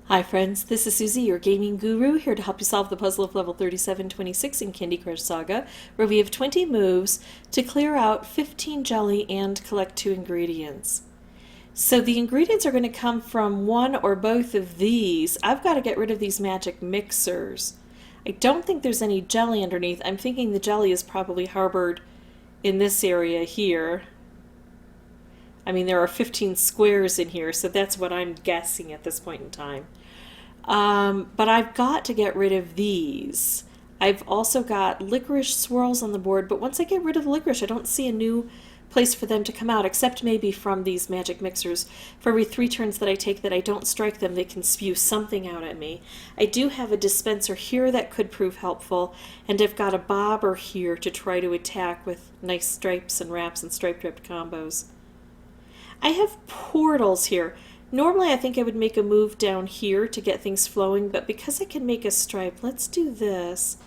Hi friends, this is Suzy, your gaming guru, here to help you solve the puzzle of level 3726 in Candy Crush Saga, where we have 20 moves to clear out 15 jelly and collect 2 ingredients. So the ingredients are going to come from one or both of these. I've got to get rid of these magic mixers. I don't think there's any jelly underneath. I'm thinking the jelly is probably harbored in this area here. I mean, there are 15 squares in here, so that's what I'm guessing at this point in time. But I've got to get rid of these. I've also got licorice swirls on the board, but once I get rid of the licorice, I don't see a new place for them to come out, except maybe from these magic mixers. For every 3 turns that I take that I don't strike them, they can spew something out at me. I do have a dispenser here that could prove helpful, and I've got a bobber here to try to attack with nice stripes and wraps and stripe-dripped combos. I have portals here. Normally I think I would make a move down here to get things flowing, but because I can make a stripe, let's do this.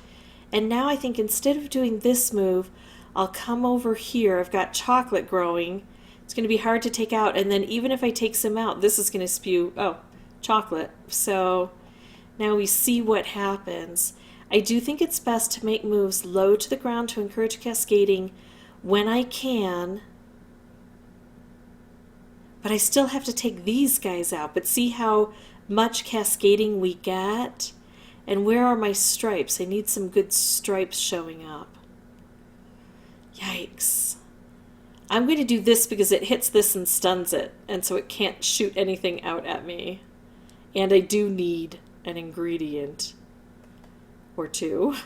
And now I think instead of doing this move, I'll come over here. I've got chocolate growing. It's going to be hard to take out, and then even if I take some out, this is going to spew, chocolate. So now we see what happens. I do think it's best to make moves low to the ground to encourage cascading when I can. But I still have to take these guys out. But see how much cascading we get? And where are my stripes? I need some good stripes showing up. Yikes. I'm going to do this because it hits this and stuns it. And so it can't shoot anything out at me. And I do need an ingredient or two.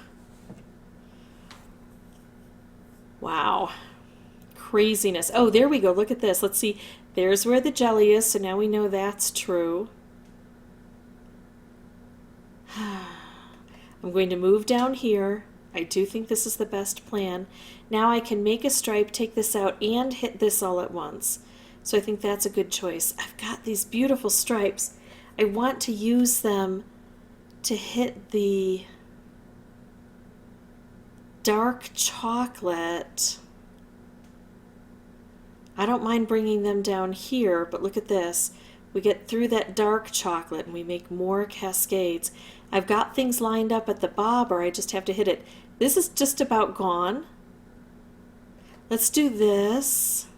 Wow. Craziness. Oh, there we go. Look at this. Let's see. There's where the jelly is, so now we know that's true. I'm going to move down here. I do think this is the best plan. Now I can make a stripe, take this out, and hit this all at once. So I think that's a good choice. I've got these beautiful stripes. I want to use them to hit the dark chocolate. I don't mind bringing them down here, but look at this. We get through that dark chocolate and we make more cascades. I've got things lined up at the bobber. I just have to hit it. This is just about gone. Let's do this.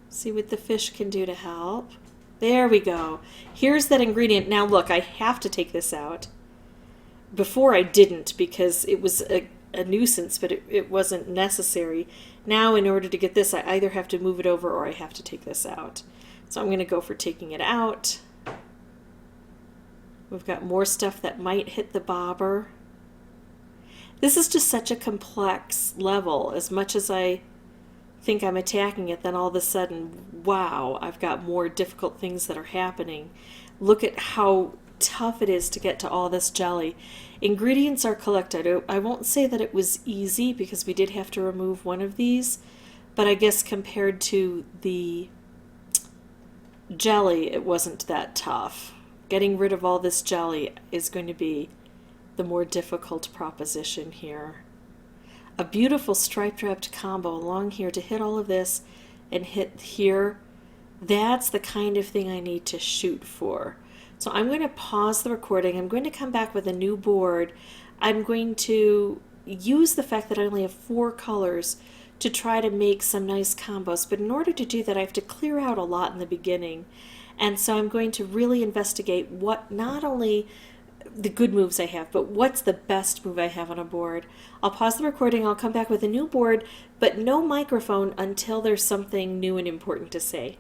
See what the fish can do to help. There we go. Here's that ingredient. Now look, I have to take this out. Before I didn't because it was a nuisance, but it wasn't necessary. Now in order to get this, I either have to move it over or I have to take this out. So I'm going to go for taking it out. We've got more stuff that might hit the bobber. This is just such a complex level. As much as I think I'm attacking it, then all of a sudden, wow, I've got more difficult things that are happening. Look at how tough it is to get to all this jelly. Ingredients are collected. I won't say that it was easy because we did have to remove one of these, but I guess compared to the jelly, it wasn't that tough. Getting rid of all this jelly is going to be the more difficult proposition here. A beautiful stripe-wrapped combo along here to hit all of this and hit here. That's the kind of thing I need to shoot for. So I'm going to pause the recording. I'm going to come back with a new board. I'm going to use the fact that I only have 4 colors to try to make some nice combos. But in order to do that, I have to clear out a lot in the beginning. And so I'm going to really investigate what not only the good moves I have, but what's the best move I have on a board. I'll pause the recording. I'll come back with a new board, but no microphone until there's something new and important to say.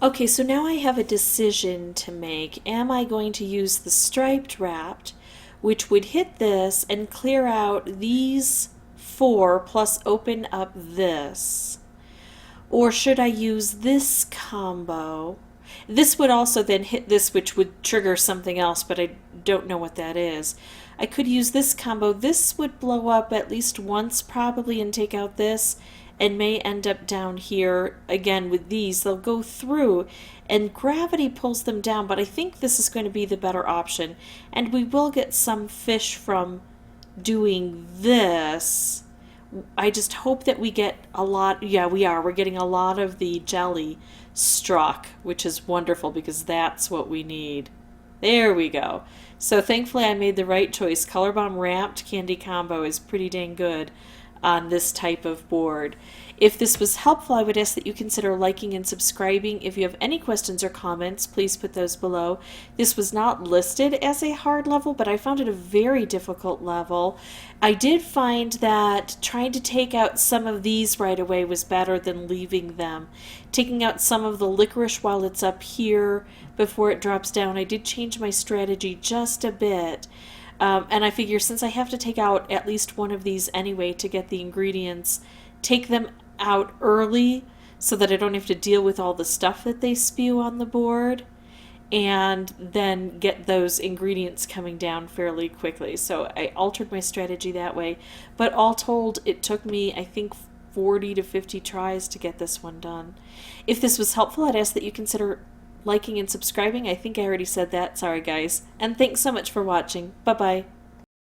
Okay, so now I have a decision to make. Am I going to use the striped wrapped, which would hit this and clear out these four plus open up this? Or should I use this combo? This would also then hit this, which would trigger something else, but I don't know what that is. I could use this combo. This would blow up at least once probably and take out this, and may end up down here again with these. They'll go through and gravity pulls them down, but I think this is going to be the better option. And we will get some fish from doing this. I just hope that we get a lot. Yeah, we are. We're getting a lot of the jelly struck, which is wonderful because that's what we need. There we go. So thankfully I made the right choice. Color Bomb Wrapped Candy Combo is pretty dang good on this type of board. If this was helpful, I would ask that you consider liking and subscribing. If you have any questions or comments, please put those below. This was not listed as a hard level, but I found it a very difficult level. I did find that trying to take out some of these right away was better than leaving them. Taking out some of the licorice while it's up here before it drops down, I did change my strategy just a bit. And I figure since I have to take out at least one of these anyway to get the ingredients, take them out early so that I don't have to deal with all the stuff that they spew on the board, and then get those ingredients coming down fairly quickly. So I altered my strategy that way. But all told, it took me, I think, 40 to 50 tries to get this one done. If this was helpful, I'd ask that you consider liking and subscribing. I think I already said that. Sorry, guys. And thanks so much for watching. Bye-bye.